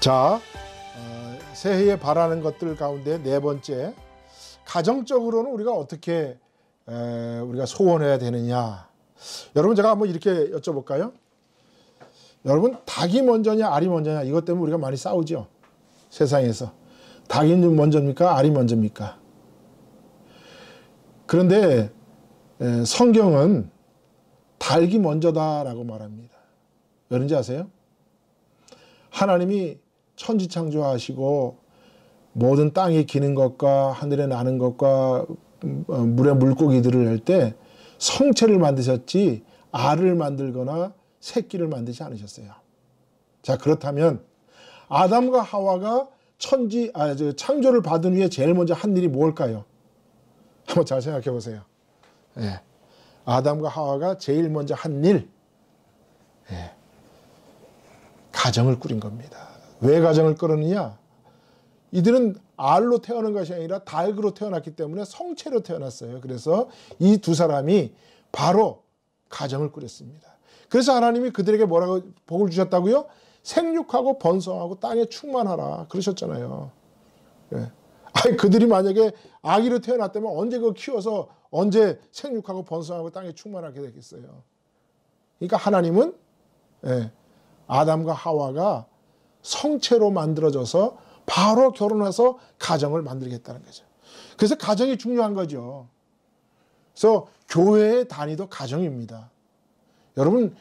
자, 새해에 바라는 것들 가운데 네 번째, 가정적으로는 우리가 어떻게 우리가 소원해야 되느냐. 여러분, 제가 한번 이렇게 여쭤볼까요? 여러분, 닭이 먼저냐 알이 먼저냐, 이것 때문에 우리가 많이 싸우죠, 세상에서. 닭이 먼저입니까 알이 먼저입니까? 그런데 성경은 닭이 먼저다라고 말합니다. 왠지 아세요? 하나님이 천지 창조하시고 모든 땅에 기는 것과 하늘에 나는 것과 물의 물고기들을 할 때 성체를 만드셨지 알을 만들거나 새끼를 만들지 않으셨어요. 자, 그렇다면 아담과 하와가 창조를 받은 후에 제일 먼저 한 일이 뭘까요? 한번 잘 생각해 보세요. 예. 아담과 하와가 제일 먼저 한 일, 가정을 꾸린 겁니다. 왜 가정을 꾸렸느냐? 이들은 알로 태어난 것이 아니라 닭으로 태어났기 때문에 성체로 태어났어요. 그래서 이 두 사람이 바로 가정을 꾸렸습니다. 그래서 하나님이 그들에게 뭐라고 복을 주셨다고요? 생육하고 번성하고 땅에 충만하라 그러셨잖아요. 예. 아니, 그들이 만약에 아기로 태어났다면 언제 그거 키워서 언제 생육하고 번성하고 땅에 충만하게 되겠어요. 그러니까 하나님은 아담과 하와가 성체로 만들어져서 바로 결혼해서 가정을 만들겠다는 거죠. 그래서 가정이 중요한 거죠. 그래서 교회의 단위도 가정입니다. 여러분,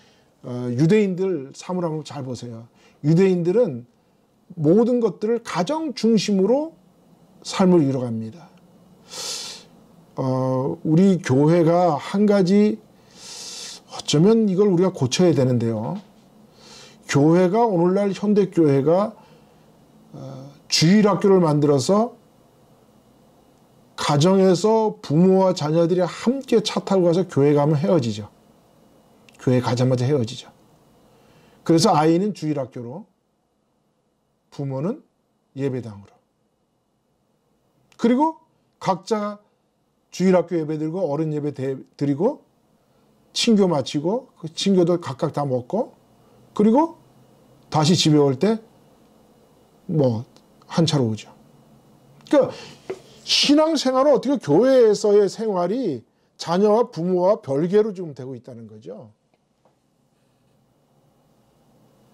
유대인들 사물 한번 잘 보세요. 유대인들은 모든 것들을 가정 중심으로 삶을 이뤄갑니다. 우리 교회가 한 가지 어쩌면 이걸 우리가 고쳐야 되는데요. 교회가 오늘날 현대교회가 주일학교를 만들어서 가정에서 부모와 자녀들이 함께 차 타고 가서 교회 가면 헤어지죠. 교회 가자마자 헤어지죠. 그래서 아이는 주일학교로, 부모는 예배당으로. 그리고 각자 주일학교 예배 드리고 어른 예배 드리고 친교 마치고 그 친교도 각각 다 먹고 그리고 다시 집에 올 때 뭐 한 차로 오죠. 그러니까 신앙생활은 어떻게 교회에서의 생활이 자녀와 부모와 별개로 좀 되고 있다는 거죠.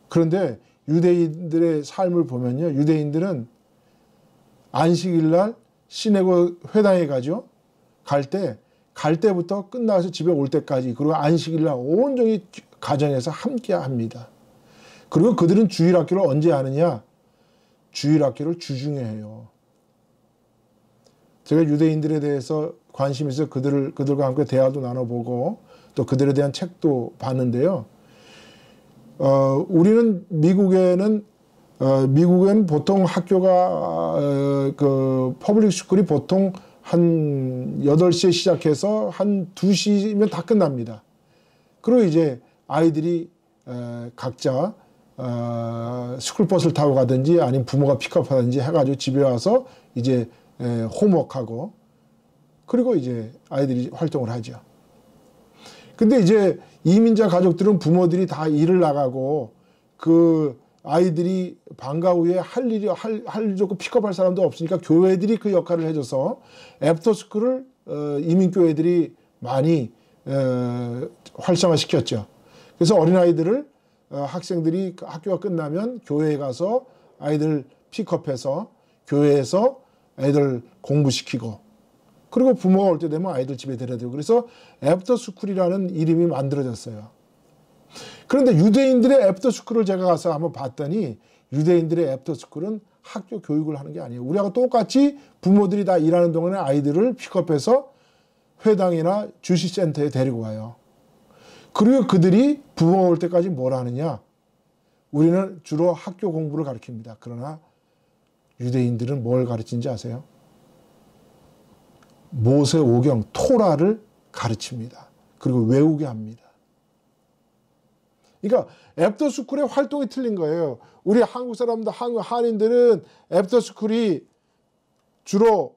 그런데 유대인들의 삶을 보면요, 유대인들은 안식일날 시내고 회당에 가죠. 갈 때부터 끝나서 집에 올 때까지, 그리고 안식일날 온종일 가정에서 함께 합니다. 그리고 그들은 주일학교를 언제 하느냐? 주일학교를 주중에 해요. 제가 유대인들에 대해서 관심이 있어서 그들과 함께 대화도 나눠보고 또 그들에 대한 책도 봤는데요. 우리는 미국에는 보통 학교가 퍼블릭 스쿨이 보통 한 8시에 시작해서 한 2시면 다 끝납니다. 그리고 이제 아이들이 각자 스쿨버스를 타고 가든지 아니면 부모가 픽업하든지 해가지고 집에 와서 이제 홈워크하고 그리고 이제 아이들이 활동을 하죠. 근데 이제 이민자 가족들은 부모들이 다 일을 나가고 그 아이들이 방과 후에 할 일 좋고 픽업할 사람도 없으니까 교회들이 그 역할을 해줘서 애프터스쿨을 이민교회들이 많이 활성화시켰죠. 그래서 어린아이들을 학생들이 학교가 끝나면 교회에 가서 아이들 픽업해서 교회에서 애들 공부시키고 그리고 부모가 올 때 되면 아이들 집에 데려다주고 그래서 애프터스쿨이라는 이름이 만들어졌어요. 그런데 유대인들의 애프터스쿨을 제가 가서 한번 봤더니 유대인들의 애프터스쿨은 학교 교육을 하는 게 아니에요. 우리하고 똑같이 부모들이 다 일하는 동안에 아이들을 픽업해서 회당이나 주시센터에 데리고 와요. 그리고 그들이 부모가 올 때까지 뭘 하느냐? 우리는 주로 학교 공부를 가르칩니다. 그러나 유대인들은 뭘 가르치는지 아세요? 모세오경, 토라를 가르칩니다. 그리고 외우게 합니다. 그러니까 애프터스쿨의 활동이 틀린 거예요. 우리 한국 사람들, 한인들은 애프터스쿨이 주로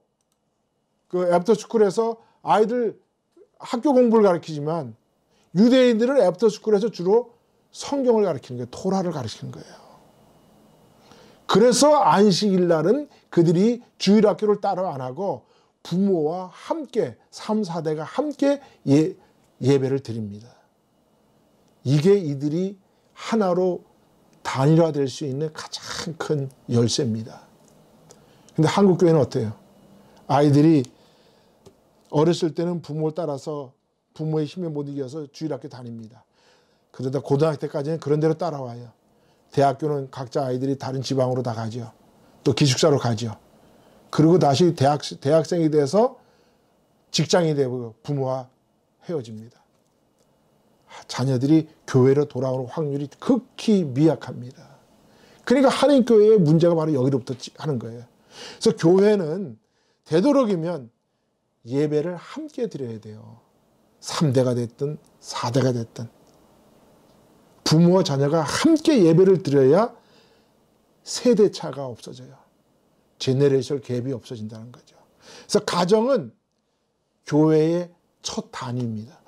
그 애프터스쿨에서 아이들 학교 공부를 가르치지만 유대인들은 애프터스쿨에서 주로 성경을 가르치는 거예요. 토라를 가르치는 거예요. 그래서 안식일 날은 그들이 주일학교를 따로 안 하고 부모와 함께 3, 4대가 함께 예배를 드립니다. 이게 이들이 하나로 단일화될 수 있는 가장 큰 열쇠입니다. 근데 한국 교회는 어때요? 아이들이 어렸을 때는 부모를 따라서 부모의 힘에 못 이겨서 주일학교 다닙니다. 그러다 고등학교 때까지는 그런 대로 따라와요. 대학교는 각자 아이들이 다른 지방으로 다 가죠. 또 기숙사로 가죠. 그리고 다시 대학생이 돼서 직장이 되고 부모와 헤어집니다. 자녀들이 교회로 돌아오는 확률이 극히 미약합니다. 그러니까 한인교회의 문제가 바로 여기로부터 하는 거예요. 그래서 교회는 되도록이면 예배를 함께 드려야 돼요. 3대가 됐든 4대가 됐든 부모와 자녀가 함께 예배를 드려야 세대 차가 없어져요. 제너레이션 갭이 없어진다는 거죠. 그래서 가정은 교회의 첫 단위입니다.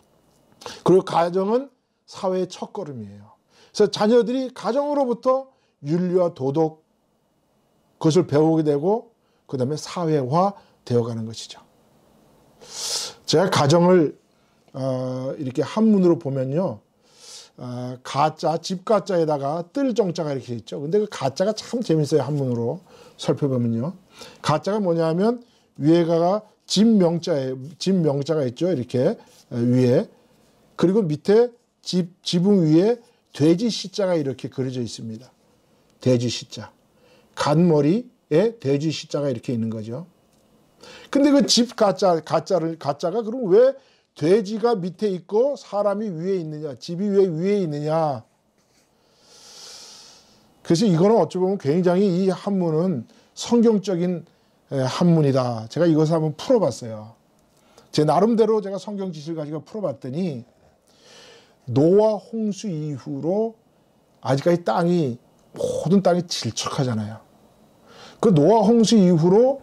그리고 가정은 사회의 첫걸음이에요. 그래서 자녀들이 가정으로부터 윤리와 도덕 그것을 배우게 되고 그 다음에 사회화 되어가는 것이죠. 제가 가정을 이렇게 한문으로 보면요. 가짜, 집 가짜에다가 뜰 정자가 이렇게 있죠. 근데 그 가짜가 참 재밌어요. 한문으로 살펴보면요. 가짜가 뭐냐면 위에가 집 명자가 있죠. 이렇게 위에. 그리고 밑에 지붕 위에 돼지 시자가 이렇게 그려져 있습니다. 돼지 시자. 간머리에 돼지 시자가 이렇게 있는 거죠. 근데 그 집 가짜가 그럼 왜 돼지가 밑에 있고 사람이 위에 있느냐, 집이 왜 위에 있느냐. 그래서 이거는 어찌 보면 굉장히 이 한문은 성경적인 한문이다. 제가 이것을 한번 풀어봤어요. 제 나름대로 제가 성경 지식을 가지고 풀어봤더니 노아 홍수 이후로 아직까지 모든 땅이 질척하잖아요. 그 노아 홍수 이후로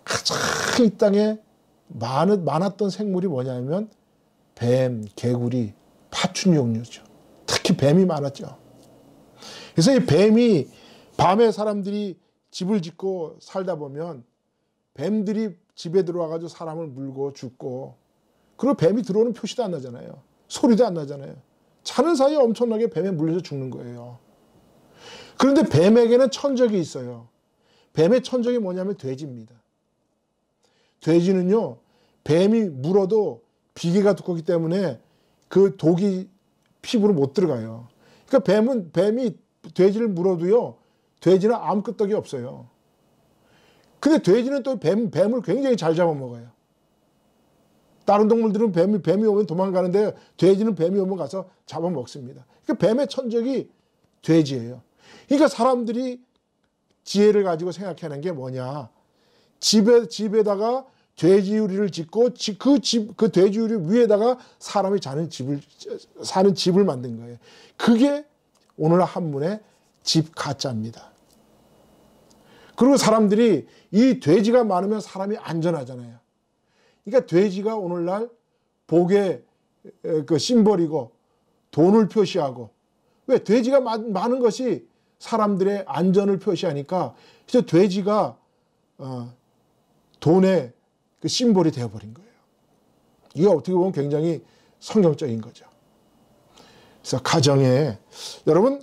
가장 이 땅에 많았던 생물이 뭐냐면 뱀, 개구리, 파충류죠. 특히 뱀이 많았죠. 그래서 이 뱀이 밤에 사람들이 집을 짓고 살다 보면 뱀들이 집에 들어와가지고 사람을 물고 죽고 그리고 뱀이 들어오는 표시도 안 나잖아요. 소리도 안 나잖아요. 자는 사이에 엄청나게 뱀에 물려서 죽는 거예요. 그런데 뱀에게는 천적이 있어요. 뱀의 천적이 뭐냐면 돼지입니다. 돼지는요, 뱀이 물어도 비계가 두껍기 때문에 그 독이 피부로 못 들어가요. 그러니까 뱀이 돼지를 물어도요, 돼지는 아무 끄떡이 없어요. 근데 돼지는 또 뱀을 굉장히 잘 잡아먹어요. 다른 동물들은 뱀이 오면 도망가는데 돼지는 뱀이 오면 가서 잡아먹습니다. 그러니까 뱀의 천적이 돼지예요. 그러니까 사람들이 지혜를 가지고 생각하는 게 뭐냐. 집에다가 돼지우리를 짓고 그 돼지우리 위에다가 사람이 사는 집을 만든 거예요. 그게 오늘 한문의 집 가짜입니다. 그리고 사람들이 이 돼지가 많으면 사람이 안전하잖아요. 그러니까 돼지가 오늘날 복의 그 심벌이고 돈을 표시하고 왜 돼지가 많은 것이 사람들의 안전을 표시하니까 그래서 돼지가 돈의 그 심볼이 되어버린 거예요. 이게 어떻게 보면 굉장히 성경적인 거죠. 그래서 가정에 여러분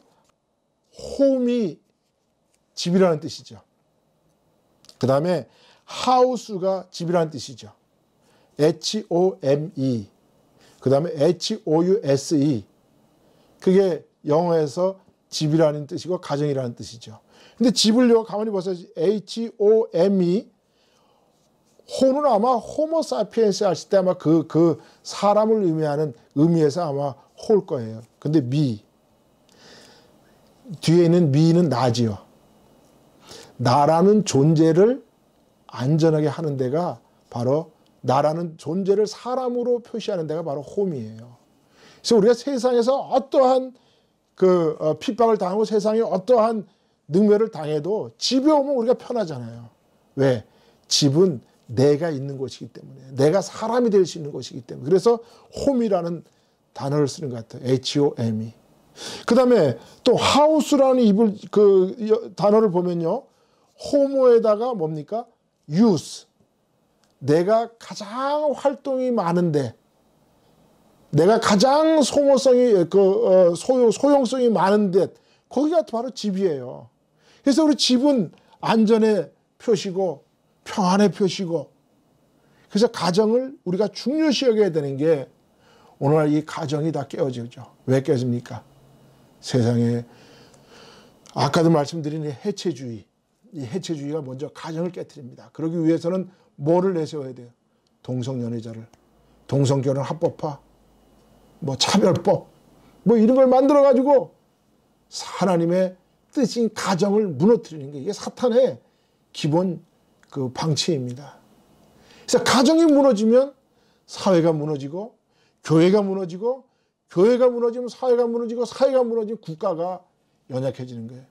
홈이 집이라는 뜻이죠. 그 다음에 하우스가 집이라는 뜻이죠. HOME 그 다음에 HOUSE 그게 영어에서 집이라는 뜻이고 가정이라는 뜻이죠. 근데 집을요 가만히 보세요. HOME 호는 아마 호모사피엔스 하실 때 아마 그 사람을 의미해서 아마 호일 거예요. 근데 뒤에 있는 미는 나지요. 나라는 존재를 안전하게 하는 데가 바로 나라는 존재를 사람으로 표시하는 데가 바로 홈이에요. 그래서 우리가 세상에서 어떠한 핍박을 당하고 세상에 어떠한 능멸을 당해도 집에 오면 우리가 편하잖아요. 왜? 집은 내가 있는 곳이기 때문에 내가 사람이 될 수 있는 곳이기 때문에 그래서 홈이라는 단어를 쓰는 것 같아요. HOME. 그 다음에 또 하우스라는 단어를 보면요. 호모에다가 뭡니까? use. 내가 가장 활동이 많은데, 내가 가장 소용성이 많은데, 거기가 바로 집이에요. 그래서 우리 집은 안전의 표시고, 평안의 표시고, 그래서 가정을 우리가 중요시 여겨야 되는 게, 오늘날 이 가정이 다 깨어지죠. 왜 깨집니까? 세상에, 아까도 말씀드린 해체주의, 이 해체주의가 먼저 가정을 깨뜨립니다. 그러기 위해서는 뭐를 내세워야 돼요? 동성연애자를, 동성결혼 합법화, 차별법, 이런 걸 만들어가지고 하나님의 뜻인 가정을 무너뜨리는 게 이게 사탄의 기본 방치입니다. 그래서 가정이 무너지면 사회가 무너지고, 교회가 무너지고, 교회가 무너지면 사회가 무너지고, 사회가 무너지면 국가가 연약해지는 거예요.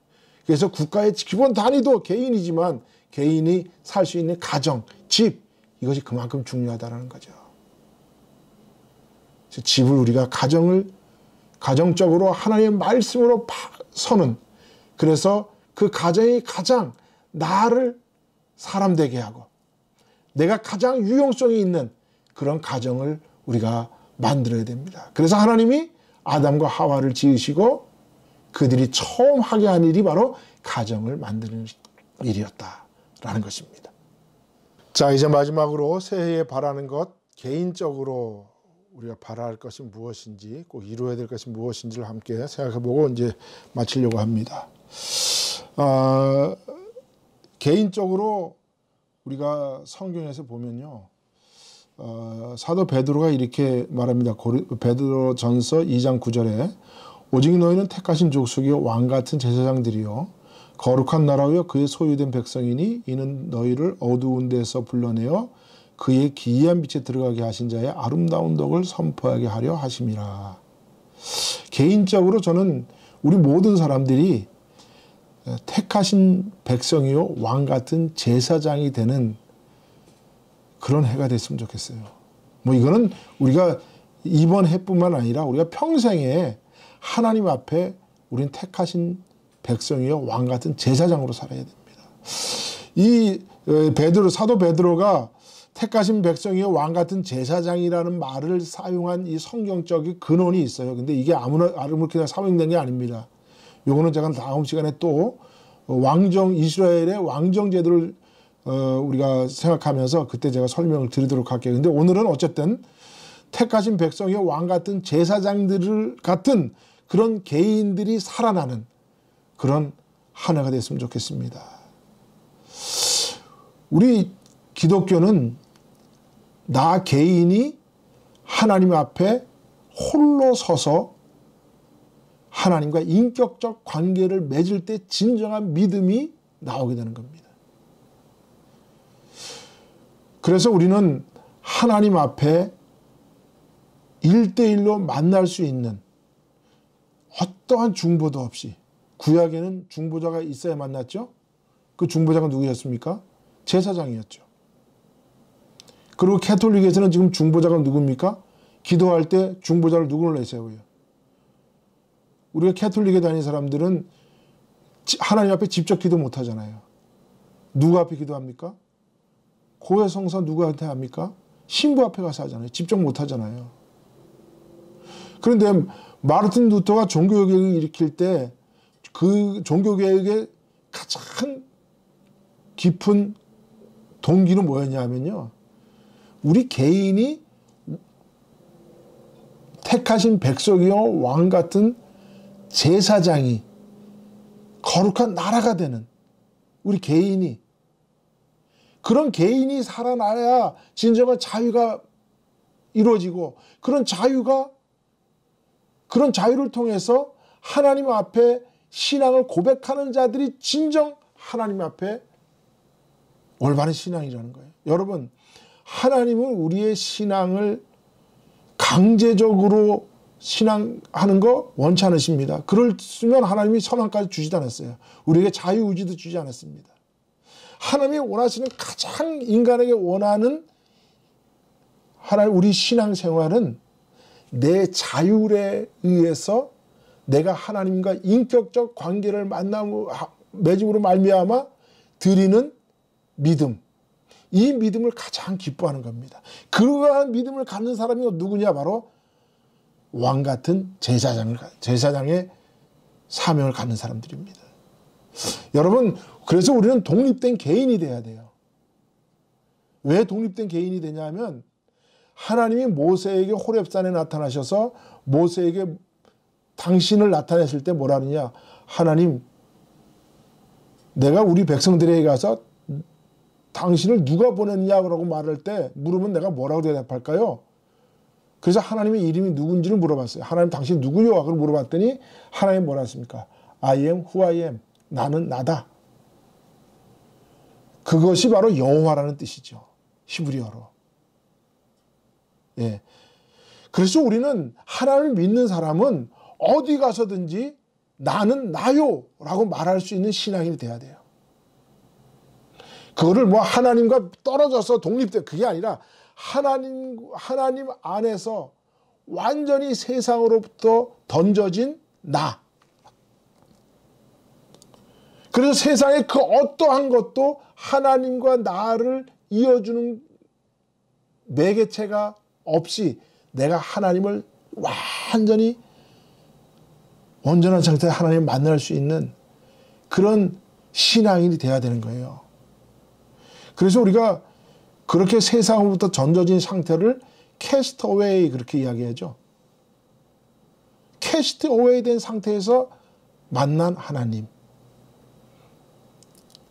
그래서 국가의 기본 단위도 개인이지만 개인이 살 수 있는 가정, 집, 이것이 그만큼 중요하다는 거죠. 그래서 집을 우리가 가정적으로 하나님의 말씀으로 서는, 그래서 그 가정이 가장 나를 사람 되게 하고 내가 가장 유용성이 있는 그런 가정을 우리가 만들어야 됩니다. 그래서 하나님이 아담과 하와를 지으시고 그들이 처음 하게 한 일이 바로 가정을 만드는 일이었다라는 것입니다. 자, 이제 마지막으로 새해에 바라는 것, 개인적으로 우리가 바랄 것이 무엇인지, 꼭 이루어야 될 것이 무엇인지를 함께 생각해보고 이제 마치려고 합니다. 개인적으로 우리가 성경에서 보면요, 사도 베드로가 이렇게 말합니다. 베드로전서 2장 9절에 오직 너희는 택하신 족속이요 왕같은 제사장들이요 거룩한 나라요 그의 소유된 백성이니 이는 너희를 어두운 데서 불러내어 그의 기이한 빛에 들어가게 하신 자의 아름다운 덕을 선포하게 하려 하심이라. 개인적으로 저는 우리 모든 사람들이 택하신 백성이요 왕같은 제사장이 되는 그런 해가 됐으면 좋겠어요. 이거는 우리가 이번 해뿐만 아니라 우리가 평생에 하나님 앞에 우린 택하신 백성이요 왕같은 제사장으로 살아야 됩니다. 이 사도 베드로가 택하신 백성이요 왕같은 제사장이라는 말을 사용한 이 성경적인 근원이 있어요. 근데 이게 아무렇게나 사용된 게 아닙니다. 요거는 제가 다음 시간에 또 이스라엘의 왕정 제도를 우리가 생각하면서 그때 제가 설명을 드리도록 할게요. 근데 오늘은 어쨌든 택하신 백성이요 왕같은 제사장들 같은 그런 개인들이 살아나는 그런 한 해가 됐으면 좋겠습니다. 우리 기독교는 나 개인이 하나님 앞에 홀로 서서 하나님과 인격적 관계를 맺을 때 진정한 믿음이 나오게 되는 겁니다. 그래서 우리는 하나님 앞에 1대1로 만날 수 있는 어떠한 중보도 없이, 구약에는 중보자가 있어야 만났죠. 그 중보자가 누구였습니까? 제사장이었죠. 그리고 캐톨릭에서는 지금 중보자가 누굽니까? 기도할 때 중보자를 누구를 내세워요? 우리가 캐톨릭에 다니는 사람들은 하나님 앞에 직접 기도 못 하잖아요. 누구 앞에 기도합니까? 고해 성사 누구한테 합니까? 신부 앞에 가서 하잖아요. 직접 못 하잖아요. 그런데 마르틴 루터가 종교개혁을 일으킬 때 그 종교개혁의 가장 깊은 동기는 뭐였냐 하면요, 우리 개인이 택하신 백성이요 왕 같은 제사장이 거룩한 나라가 되는 우리 개인이, 그런 개인이 살아나야 진정한 자유가 이루어지고, 그런 자유를 통해서 하나님 앞에 신앙을 고백하는 자들이 진정 하나님 앞에 올바른 신앙이라는 거예요. 여러분, 하나님은 우리의 신앙을 강제적으로 신앙하는 거 원치 않으십니다. 그랬으면 하나님이 선한까지 주지도 않았어요. 우리에게 자유의지도 주지 않았습니다. 하나님이 원하시는, 가장 인간에게 원하는 우리 신앙생활은 내 자율에 의해서 내가 하나님과 인격적 관계를 맺음으로 말미암아 드리는 믿음, 이 믿음을 가장 기뻐하는 겁니다. 그러한 믿음을 갖는 사람이 누구냐? 바로 왕 같은 제사장의 사명을 갖는 사람들입니다. 여러분, 그래서 우리는 독립된 개인이 돼야 돼요. 왜 독립된 개인이 되냐면 하나님이 모세에게 호렙산에 나타나셔서 모세에게 당신을 나타냈을 때 뭐라 하느냐? 하나님, 내가 우리 백성들에게 가서 당신을 누가 보냈냐고 말할 때 물으면 내가 뭐라고 대답할까요? 그래서 하나님의 이름이 누군지를 물어봤어요. 하나님 당신 누구요? 하고 물어봤더니 하나님 뭐라 했습니까? I am who I am. 나는 나다. 그것이 바로 여호와라는 뜻이죠. 히브리어로. 예. 그래서 우리는 하나님을 믿는 사람은 어디 가서든지 나는 나요 라고 말할 수 있는 신앙인이 돼야 돼요. 그거를 뭐 하나님과 떨어져서 독립돼, 그게 아니라 하나님 안에서 완전히 세상으로부터 던져진 나. 그래서 세상에 그 어떠한 것도 하나님과 나를 이어주는 매개체가 없이 내가 하나님을 완전히 온전한 상태에 하나님을 만날 수 있는 그런 신앙인이 돼야 되는 거예요. 그래서 우리가 그렇게 세상으로부터 던져진 상태를 캐스트 어웨이 그렇게 이야기하죠. 캐스트 어웨이 된 상태에서 만난 하나님.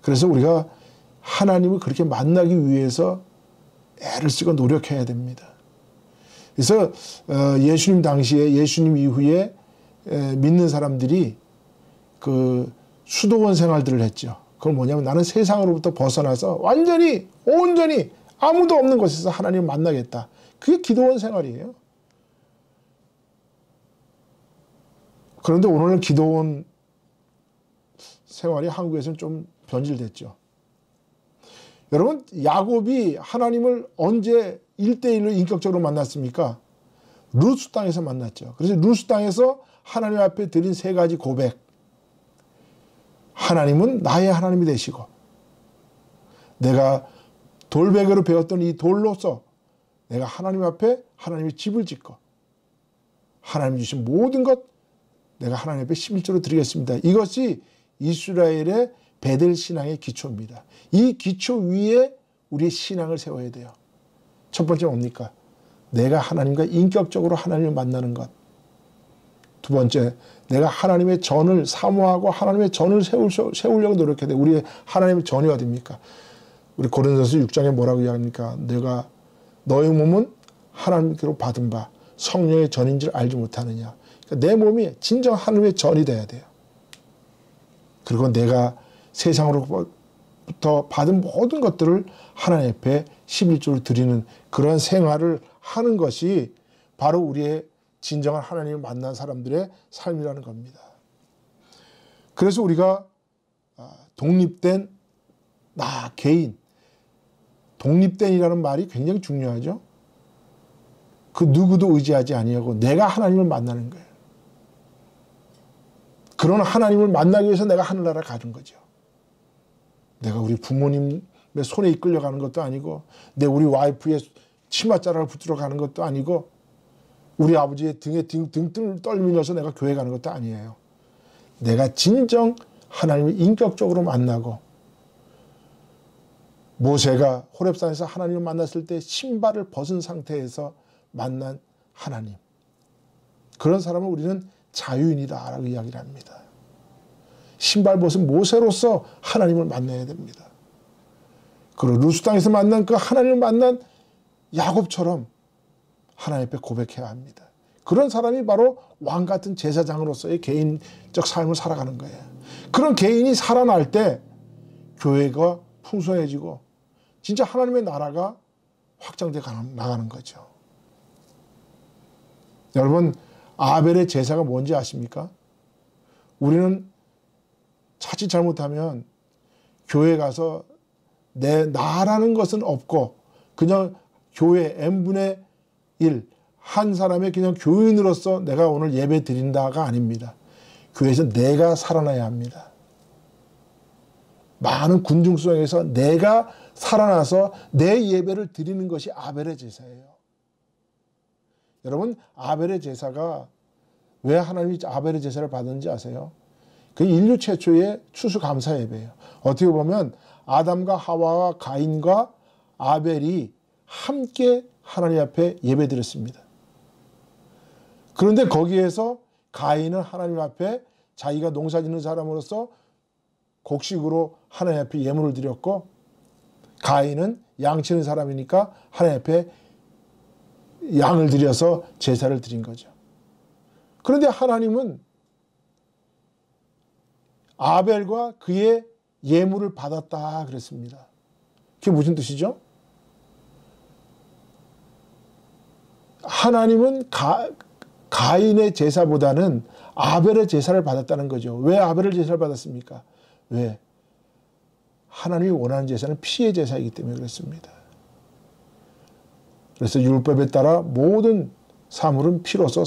그래서 우리가 하나님을 그렇게 만나기 위해서 애를 쓰고 노력해야 됩니다. 그래서 예수님 당시에, 예수님 이후에 믿는 사람들이 그 수도원 생활들을 했죠. 그건 뭐냐면 나는 세상으로부터 벗어나서 완전히 온전히 아무도 없는 곳에서 하나님을 만나겠다. 그게 기도원 생활이에요. 그런데 오늘은 기도원 생활이 한국에서는 좀 변질됐죠. 여러분, 야곱이 하나님을 언제 1대1로 인격적으로 만났습니까? 루스 땅에서 만났죠. 그래서 루스 땅에서 하나님 앞에 드린 3가지 고백. 하나님은 나의 하나님이 되시고 내가 돌베개로 배웠던 이 돌로서 내가 하나님 앞에 하나님의 집을 짓고 하나님 주신 모든 것 내가 하나님 앞에 11조로 드리겠습니다. 이것이 이스라엘의 베델 신앙의 기초입니다. 이 기초 위에 우리의 신앙을 세워야 돼요. 첫 번째 뭡니까? 내가 하나님과 인격적으로 하나님을 만나는 것. 두 번째, 내가 하나님의 전을 사모하고 하나님의 전을 세우려고 노력해야 돼. 우리의 하나님의 전이 어디입니까? 우리 고린도서 6장에 뭐라고 이야기합니까? 내가 너의 몸은 하나님께로 받은 바 성령의 전인 줄 알지 못하느냐. 그러니까 내 몸이 진정 하나님의 전이 돼야 돼요. 그리고 내가 세상으로부터 받은 모든 것들을 하나님 앞에 11조를 드리는 그런 생활을 하는 것이 바로 우리의 진정한 하나님을 만난 사람들의 삶이라는 겁니다. 그래서 우리가 독립된 나 개인, 독립된이라는 말이 굉장히 중요하죠. 그 누구도 의지하지 아니하고 내가 하나님을 만나는 거예요. 그런 하나님을 만나기 위해서 내가 하늘나라를 가준 거죠. 내가 우리 부모님의 손에 이끌려가는 것도 아니고 우리 와이프의 치맛자락을 붙들어 가는 것도 아니고 우리 아버지의 등에 등을 떨면서 내가 교회 가는 것도 아니에요. 내가 진정 하나님을 인격적으로 만나고 모세가 호렙산에서 하나님을 만났을 때 신발을 벗은 상태에서 만난 하나님. 그런 사람을 우리는 자유인이다라고 이야기를 합니다. 신발 벗은 모세로서 하나님을 만나야 됩니다. 그리고 루스 땅에서 만난 그 하나님을 만난 야곱처럼 하나님 앞에 고백해야 합니다. 그런 사람이 바로 왕 같은 제사장으로서의 개인적 삶을 살아가는 거예요. 그런 개인이 살아날 때 교회가 풍성해지고 진짜 하나님의 나라가 확장돼 나가는 거죠. 여러분, 아벨의 제사가 뭔지 아십니까? 우리는 자칫 잘못하면 교회 가서 나라는 것은 없고 그냥 교회 n분의 1 한 사람의 그냥 교인으로서 내가 오늘 예배 드린다가 아닙니다. 교회에서 내가 살아나야 합니다. 많은 군중 속에서 내가 살아나서 내 예배를 드리는 것이 아벨의 제사예요. 여러분, 아벨의 제사가 왜 하나님이 아벨의 제사를 받았는지 아세요? 그 인류 최초의 추수감사 예배예요. 어떻게 보면 아담과 하와와 가인과 아벨이 함께 하나님 앞에 예배드렸습니다. 그런데 거기에서 가인은 하나님 앞에 자기가 농사 짓는 사람으로서 곡식으로 하나님 앞에 예물을 드렸고, 가인은 양 치는 사람이니까 하나님 앞에 양을 드려서 제사를 드린 거죠. 그런데 하나님은 아벨과 그의 예물을 받았다 그랬습니다. 그게 무슨 뜻이죠? 하나님은 가인의 제사보다는 아벨의 제사를 받았다는 거죠. 왜 아벨의 제사를 받았습니까? 왜? 하나님이 원하는 제사는 피의 제사이기 때문에 그렇습니다. 그래서 율법에 따라 모든 사물은 피로서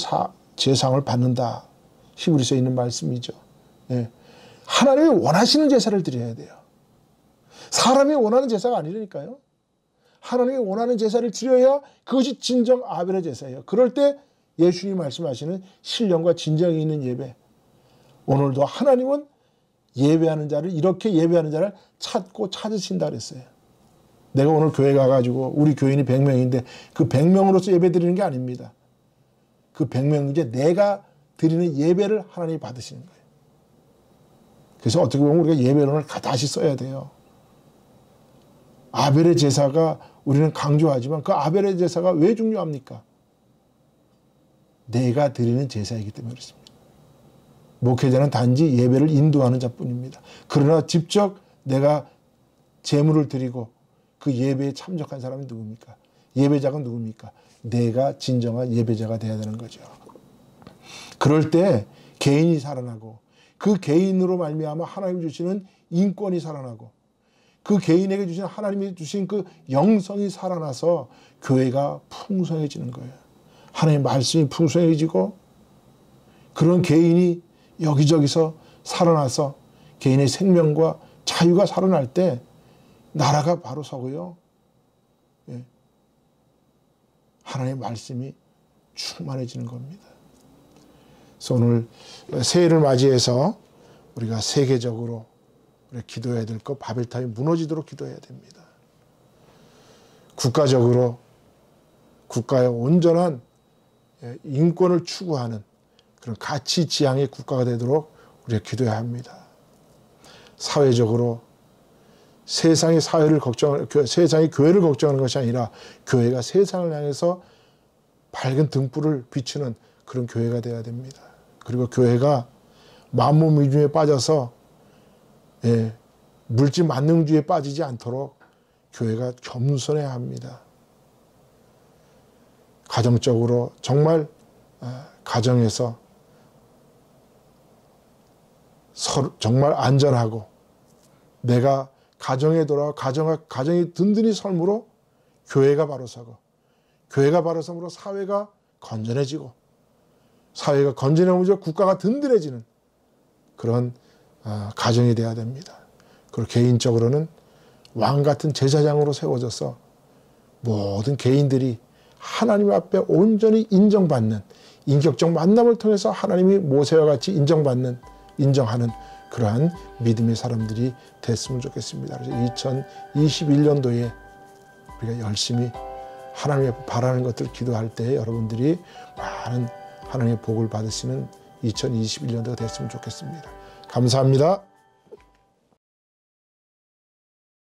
제상을 받는다. 히브리서에 있는 말씀이죠. 예. 하나님이 원하시는 제사를 드려야 돼요. 사람이 원하는 제사가 아니라니까요. 하나님이 원하는 제사를 드려야 그것이 진정 아벨의 제사예요. 그럴 때 예수님이 말씀하시는 신령과 진정이 있는 예배. 오늘도 하나님은 예배하는 자를, 이렇게 예배하는 자를 찾고 찾으신다 그랬어요. 내가 오늘 교회 가가지고 우리 교인이 100명인데 그 100명으로서 예배 드리는 게 아닙니다. 그 100명 이제 내가 드리는 예배를 하나님이 받으시는 거예요. 그래서 어떻게 보면 우리가 예배론을 다시 써야 돼요. 아벨의 제사가 우리는 강조하지만 그 아벨의 제사가 왜 중요합니까? 내가 드리는 제사이기 때문에 그렇습니다. 목회자는 단지 예배를 인도하는 자뿐입니다. 그러나 직접 내가 제물을 드리고 그 예배에 참석한 사람이 누굽니까? 예배자가 누굽니까? 내가 진정한 예배자가 돼야 되는 거죠. 그럴 때 개인이 살아나고 그 개인으로 말미암아 하나님 주시는 인권이 살아나고 그 개인에게 주신 하나님이 주신 그 영성이 살아나서 교회가 풍성해지는 거예요. 하나님의 말씀이 풍성해지고 그런 개인이 여기저기서 살아나서 개인의 생명과 자유가 살아날 때 나라가 바로 서고요. 예. 하나님의 말씀이 충만해지는 겁니다. 그래서 오늘 새해를 맞이해서 우리가 세계적으로 기도해야 될 것, 바벨탑이 무너지도록 기도해야 됩니다. 국가적으로 국가의 온전한 인권을 추구하는 그런 가치 지향의 국가가 되도록 우리가 기도해야 합니다. 사회적으로 세상이 세상이 교회를 걱정하는 것이 아니라 교회가 세상을 향해서 밝은 등불을 비추는 그런 교회가 되어야 됩니다. 그리고 교회가 만문 위주에 빠져서 물질 만능주의에 빠지지 않도록 교회가 겸손해야 합니다. 가정적으로 정말 가정에서 정말 안전하고 내가 가정에 돌아와 가정이 든든히 설므로 교회가 바로 서고 교회가 바로 서므로 사회가 건전해지고 사회가 건전해지고 국가가 든든해지는 그런 가정이 돼야 됩니다. 그리고 개인적으로는 왕 같은 제사장으로 세워져서 모든 개인들이 하나님 앞에 온전히 인정받는 인격적 만남을 통해서 하나님이 모세와 같이 인정하는 그러한 믿음의 사람들이 됐으면 좋겠습니다. 그래서 2021년도에 우리가 열심히 하나님 앞에 바라는 것들 기도할 때 여러분들이 많은 하나님의 복을 받으시는 2021년도가 됐으면 좋겠습니다. 감사합니다.